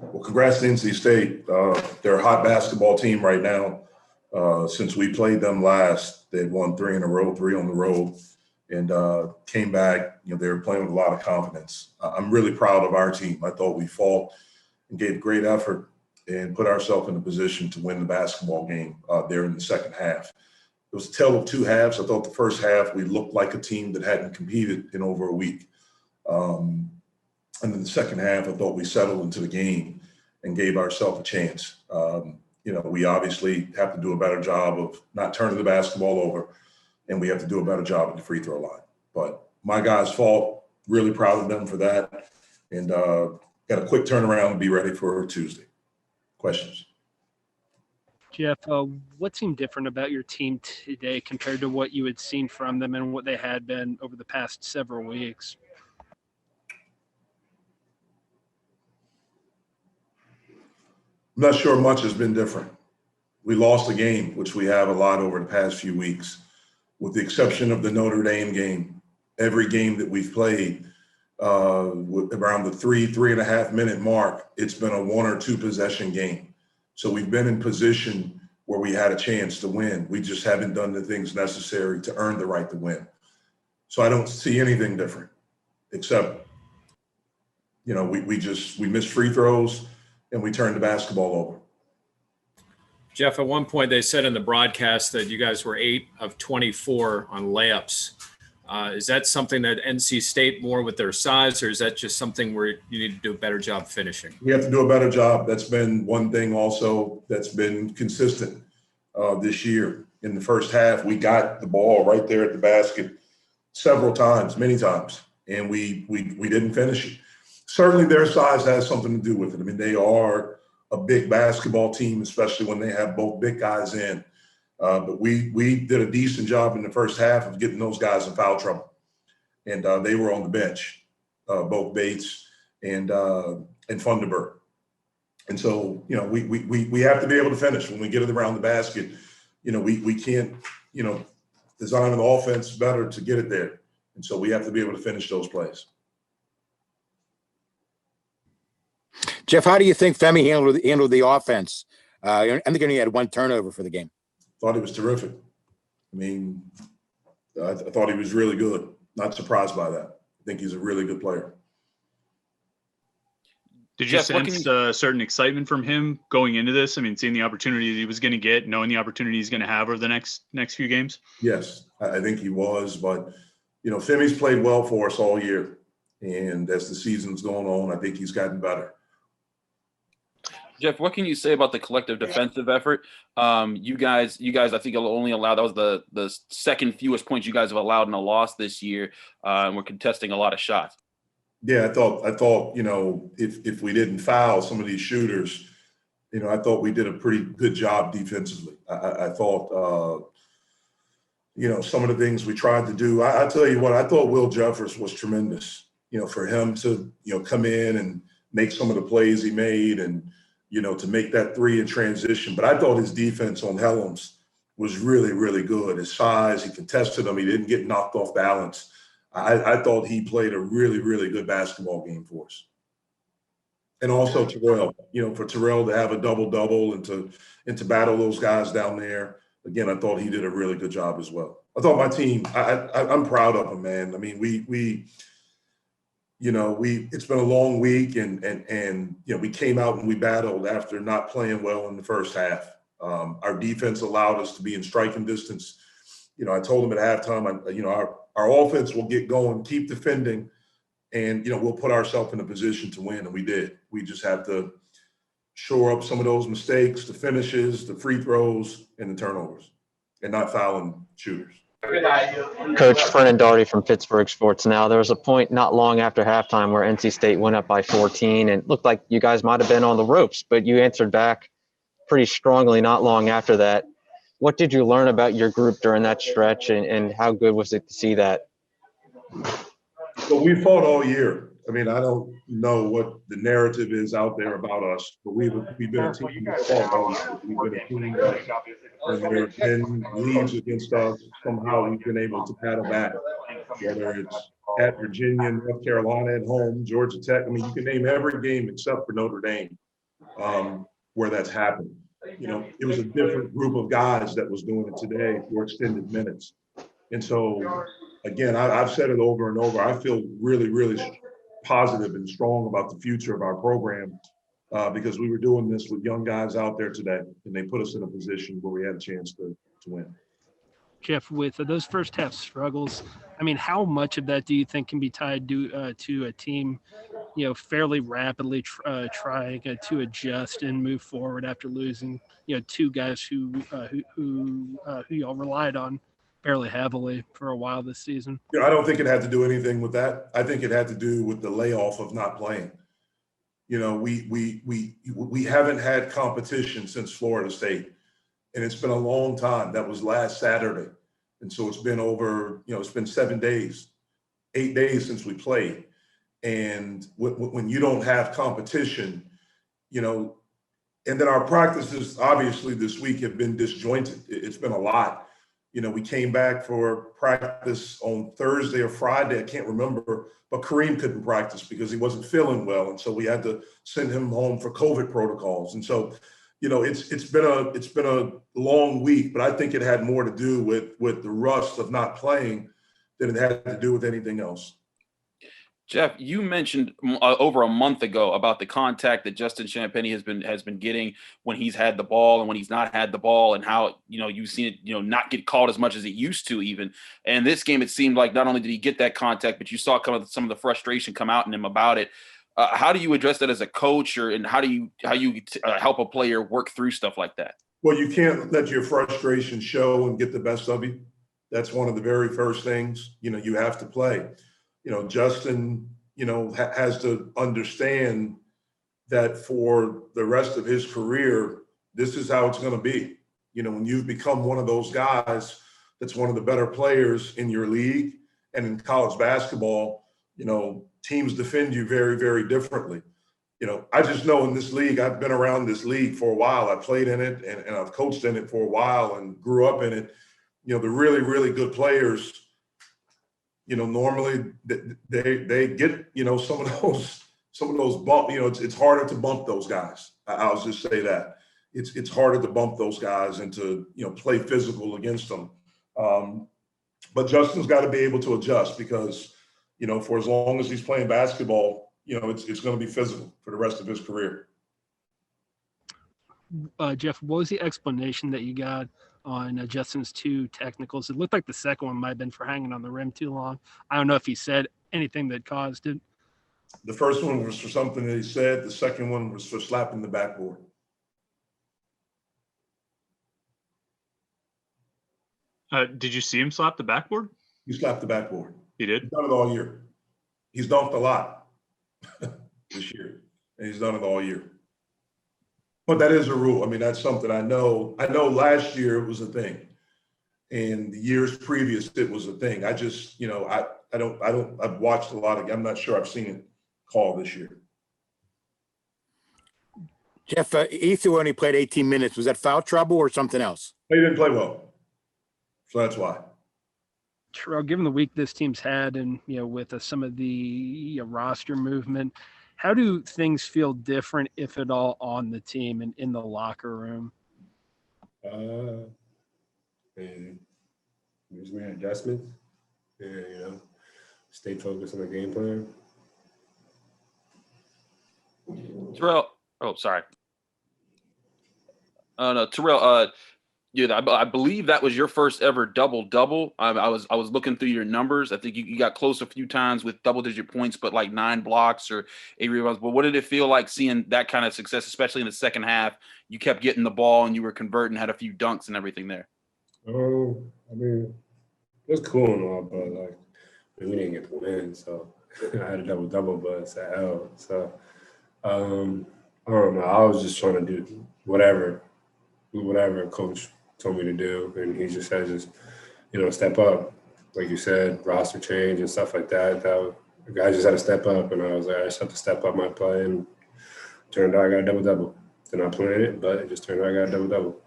Well, congrats to NC State. They're a hot basketball team right now. Since we played them last, they've won three in a row, three on the road, and came back. They were playing with a lot of confidence. I'm really proud of our team. I thought we fought and gave great effort and put ourselves in a position to win the basketball game there in the second half. It was a tale of two halves. I thought the first half we looked like a team that hadn't competed in over a week. And then the second half, I thought we settled into the game and gave ourselves a chance. We obviously have to do a better job of not turning the basketball over, and we have to do a better job at the free throw line. But my guys fought, really proud of them for that, and got a quick turnaround and be ready for Tuesday. Questions? Jeff, what seemed different about your team today compared to what you had seen from them and what they had been over the past several weeks? I'm not sure much has been different. We lost a game, which we have a lot over the past few weeks, with the exception of the Notre Dame game. Every game that we've played, around the 3.5 minute mark, it's been a 1 or 2 possession game. So we've been in position where we had a chance to win. We just haven't done the things necessary to earn the right to win. So I don't see anything different, except, we missed free throws and we turned the basketball over. Jeff, at one point they said in the broadcast that you guys were 8 of 24 on layups. Is that something that NC State more with their size, or is that just something where you need to do a better job finishing? We have to do a better job. That's been one thing also that's been consistent this year. In the first half, we got the ball right there at the basket several times, many times, and we didn't finish it. Certainly their size has something to do with it. I mean, they are a big basketball team, especially when they have both big guys in. But we did a decent job in the first half of getting those guys in foul trouble. And they were on the bench, both Bates and Funderburg. And so, we have to be able to finish when we get it around the basket. We can't, design an offense better to get it there. And so we have to be able to finish those plays. Jeff, how do you think Femi handled the offense? I think he only had 1 turnover for the game. Thought he was terrific. I mean, I thought he was really good. Not surprised by that. I think he's a really good player. Did you sense a certain excitement from him going into this? I mean, seeing the opportunity that he was going to get, knowing the opportunity he's going to have over the next few games? Yes, I think he was. But, Femi's played well for us all year. And as the season's going on, I think he's gotten better. Jeff, what can you say about the collective defensive effort? You guys, I think you'll only allow, that was the second fewest points you guys have allowed in a loss this year. And we're contesting a lot of shots. Yeah, I thought, if we didn't foul some of these shooters, I thought we did a pretty good job defensively. I thought, some of the things we tried to do. I tell you what, I thought Will Jeffers was tremendous. For him to, come in and make some of the plays he made and, to make that 3 in transition. But I thought his defense on Helms was really, really good. His size, he contested him. He didn't get knocked off balance. I thought he played a really, really good basketball game for us. And also Terrell, for Terrell to have a double-double and to battle those guys down there. Again, I thought he did a really good job as well. I thought my team, I'm proud of them, man. I mean, it's been a long week and we came out and we battled after not playing well in the first half. Our defense allowed us to be in striking distance. I told them at halftime, our offense will get going, keep defending, and, we'll put ourselves in a position to win. And we did. We just have to shore up some of those mistakes, the finishes, the free throws, and the turnovers, and not fouling shooters. Coach Fernan Doherty from Pittsburgh Sports Now. There was a point not long after halftime where NC State went up by 14 and it looked like you guys might have been on the ropes, but you answered back pretty strongly not long after that. What did you learn about your group during that stretch and how good was it to see that? Well, we fought all year. I mean, I don't know what the narrative is out there about us, but we've been a team that fought all year. We've been a team that when there have been leads against us, somehow we've been able to paddle back, whether it's at Virginia, North Carolina at home, Georgia Tech. I mean, you can name every game except for Notre Dame where that's happened. You know, it was a different group of guys that was doing it today for extended minutes. And so, again, I've said it over and over. I feel really, really positive and strong about the future of our program because we were doing this with young guys out there today, and they put us in a position where we had a chance to win. Jeff, with those first half struggles, I mean, how much of that do you think can be tied to a team, you know, fairly rapidly trying to adjust and move forward after losing, you know, two guys who y'all relied on fairly heavily for a while this season? You know, I don't think it had to do anything with that. I think it had to do with the layoff of not playing. You know, we haven't had competition since Florida State. And it's been a long time. That was last Saturday. And so it's been over, you know, it's been 7 days, 8 days since we played. And when you don't have competition, you know, and then our practices obviously this week have been disjointed. It's been a lot. You know, we came back for practice on Thursday or Friday, I can't remember, but Kareem couldn't practice because he wasn't feeling well. And so we had to send him home for COVID protocols. And so, you know, it's been a long week, but I think it had more to do with the rust of not playing than it had to do with anything else. Jeff, you mentioned over a month ago about the contact that Justin Champagnie has been getting when he's had the ball and when he's not had the ball, and how, you know, you've seen it, you know, not get called as much as it used to even. And this game, it seemed like not only did he get that contact, but you saw some of the frustration come out in him about it. How do you address that as a coach, and how you help a player work through stuff like that? Well, you can't let your frustration show and get the best of you. That's one of the very first things, you know, you have to play. You know, Justin, you know, has to understand that for the rest of his career, this is how it's going to be. You know, when you've become one of those guys that's one of the better players in your league and in college basketball, you know, teams defend you very, very differently. You know, I just know in this league, I've been around this league for a while. I played in it and I've coached in it for a while and grew up in it. You know, the really, really good players, you know, normally they get, you know, some of those bump, you know, it's harder to bump those guys. I'll just say that. It's harder to bump those guys and to, you know, play physical against them. But Justin's got to be able to adjust because, you know, for as long as he's playing basketball, you know, it's going to be physical for the rest of his career. Jeff, what was the explanation that you got on Justin's two technicals? It looked like the second one might have been for hanging on the rim too long. I don't know if he said anything that caused it. The first one was for something that he said. The second one was for slapping the backboard. Did you see him slap the backboard? He slapped the backboard. He did? He's done it all year. He's dunked a lot this year, and he's done it all year. But that is a rule. I mean, that's something I know. I know last year it was a thing, and the years previous it was a thing. I just, you know, I've watched a lot of. I'm not sure I've seen it called this year. Jeff, Ether only played 18 minutes. Was that foul trouble or something else? He didn't play well, so that's why. Terrell, given the week this team's had, and you know, with some of the roster movement, how do things feel different, if at all, on the team and in the locker room? And we just made adjustments, and you know, stay focused on the game plan. Terrell, oh sorry. No, Terrell. Yeah, I believe that was your first ever double-double. I was looking through your numbers. I think you got close a few times with double-digit points, but like 9 blocks or 8 rebounds. But what did it feel like seeing that kind of success, especially in the second half? You kept getting the ball and you were converting, had a few dunks and everything there. I mean, it was cool and all, but like, I mean, we didn't get to win, so I had a double-double, but it's a hell. So I don't know. I was just trying to do whatever coach told me to do, and he just said, you know, step up, like you said, roster change and stuff like that. The guys just had to step up, and I was like, I just have to step up my play, and turned out I got a double-double. They're not playing it, but it just turned out I got a double-double.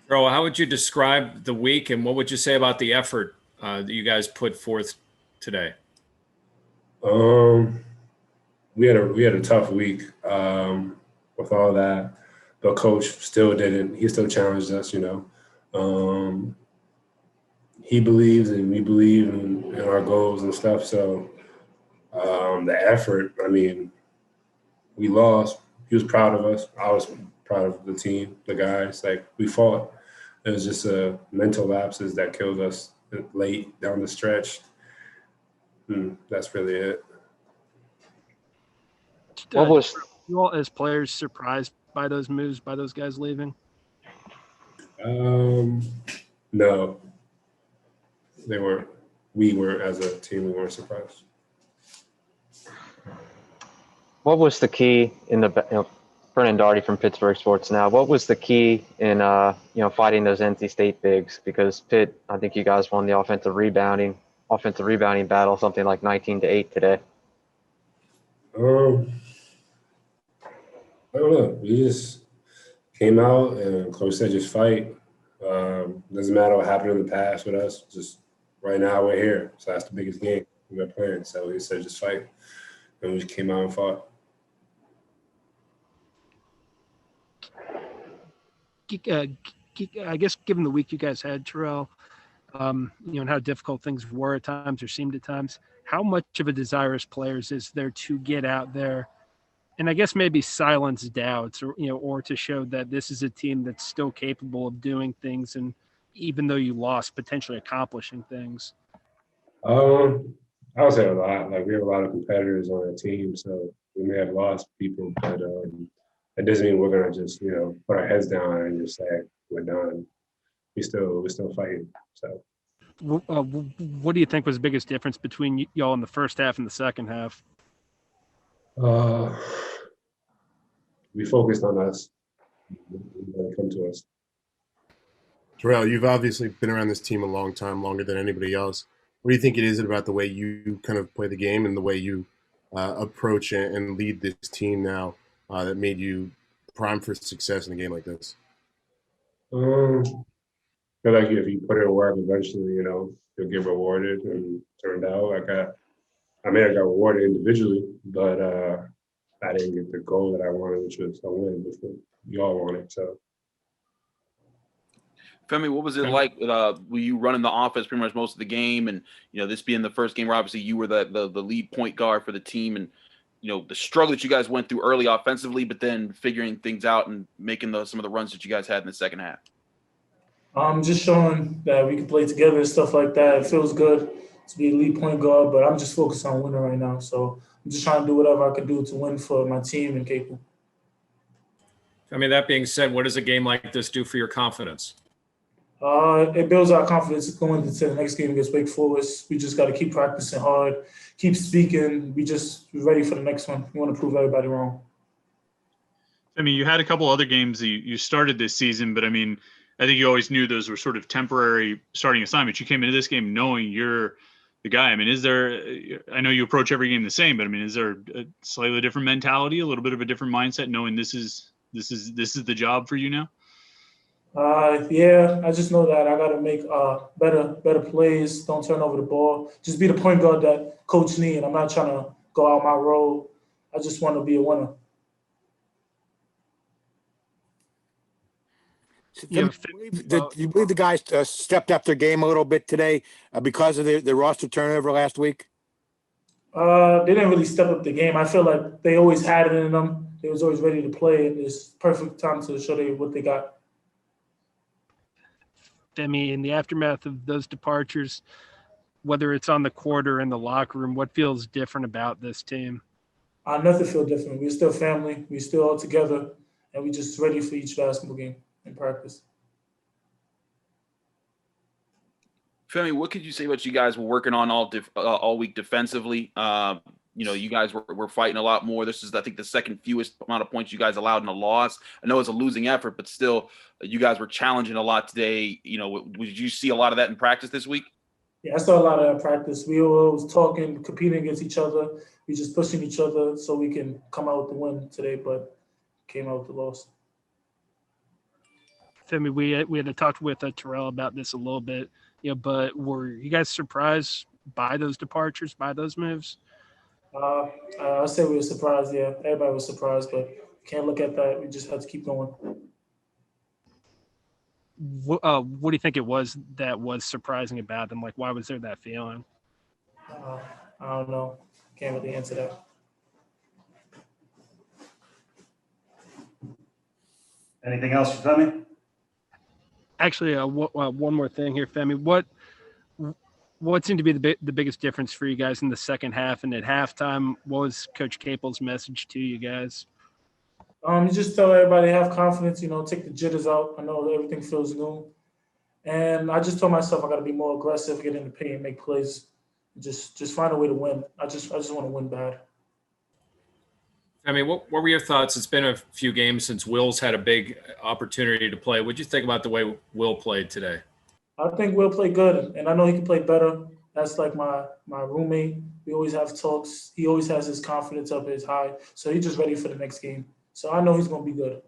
Bro, how would you describe the week, and what would you say about the effort that you guys put forth today? We had a tough week. with all that. But coach still didn't. He still challenged us, He believes and we believe in our goals and stuff. So the effort, I mean, we lost. He was proud of us. I was proud of the team, the guys. Like, we fought. It was just a mental lapses that killed us late down the stretch. That's really it. What was you all as players surprised by those moves, by those guys leaving? No, they weren't. We were, as a team, we weren't surprised. what was the key in the Brennan Darty from Pittsburgh Sports Now? What was the key in fighting those NC State bigs? Because Pitt, I think you guys won the offensive rebounding battle, something like 19-8 today. I don't know. We just came out and coach said just fight. Doesn't matter what happened in the past with us. Just right now we're here. So that's the biggest game we're playing. So he said just fight. And we just came out and fought. I guess given the week you guys had, Terrell, and how difficult things were at times or seemed at times, how much of a desire as players is there to get out there and I guess maybe silence doubts or to show that this is a team that's still capable of doing things and even though you lost, potentially accomplishing things? I would say a lot. Like, we have a lot of competitors on our team, so we may have lost people, but that doesn't mean we're gonna just put our heads down and just say we're done. We're still fighting. So. What do you think was the biggest difference between y'all in the first half and the second half? We focused on us. When it come to us. Terrell, you've obviously been around this team a long time, longer than anybody else. What do you think it is about the way you kind of play the game and the way you approach and lead this team now that made you prime for success in a game like this? I feel like if you put in work, eventually, you'll get rewarded. And turned out like I may have got rewarded individually, but I didn't get the goal that I wanted, which was a win, which we all wanted. So. Femi, what was it like? Were you running the offense pretty much most of the game, and this being the first game where obviously you were the lead point guard for the team, and the struggle that you guys went through early offensively, but then figuring things out and making some of the runs that you guys had in the second half? Just showing that we can play together and stuff like that. It feels good to be a lead point guard, but I'm just focused on winning right now. So I'm just trying to do whatever I can do to win for my team and Capo. I mean, that being said, what does a game like this do for your confidence? It builds our confidence going into the next game against Wake Forest. We just got to keep practicing hard, keep speaking. We're ready for the next one. We want to prove everybody wrong. I mean, you had a couple other games that you started this season, but I mean, I think you always knew those were sort of temporary starting assignments. You came into this game knowing you're the guy. I mean, I know you approach every game the same, but I mean, is there a slightly different mentality, a little bit of a different mindset, knowing this is the job for you now? Yeah, I just know that I got to make better plays. Don't turn over the ball. Just be the point guard that coach needs. I'm not trying to go out my role. I just want to be a winner. Do you believe the guys stepped up their game a little bit today because of the roster turnover last week? They didn't really step up the game. I feel like they always had it in them. They was always ready to play, and it's perfect time to show what they got. Femi, in the aftermath of those departures, whether it's on the court or in the locker room, what feels different about this team? Nothing feels different. We're still family. We're still all together, and we're just ready for each basketball game in practice. Femi, what could you say what you guys were working on all week defensively? You guys were fighting a lot more. This is, I think, the second fewest amount of points you guys allowed in a loss. I know it's a losing effort, but still, you guys were challenging a lot today. Did you see a lot of that in practice this week? Yeah, I saw a lot of that in practice. We were always talking, competing against each other. We just pushing each other so we can come out with the win today, but came out with the loss. Femi, we had talked with Terrell about this a little bit, but were you guys surprised by those departures, by those moves? I say we were surprised. Yeah, everybody was surprised, but can't look at that. We just have to keep going. What do you think it was that was surprising about them? Like, why was there that feeling? I don't know. Can't really answer that. Anything else for Femi? Actually, one more thing here, Femi. What seemed to be the biggest difference for you guys in the second half and at halftime? What was Coach Capel's message to you guys? You just tell everybody have confidence, take the jitters out. I know everything feels new. And I just told myself I got to be more aggressive, get in the paint, make plays, just find a way to win. I just want to win bad. I mean, what were your thoughts? It's been a few games since Will's had a big opportunity to play. What'd you think about the way Will played today? I think Will played good, and I know he can play better. That's like my roommate. We always have talks. He always has his confidence up his high, so he's just ready for the next game. So I know he's going to be good.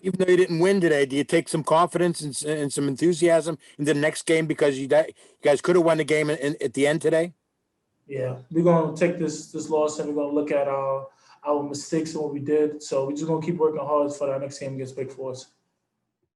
Even though you didn't win today, do you take some confidence and some enthusiasm into the next game because you guys could have won the game at the end today? Yeah, we're going to take this loss and we're going to look at our mistakes and what we did. So we're just going to keep working hard for that next game against Wake Forest.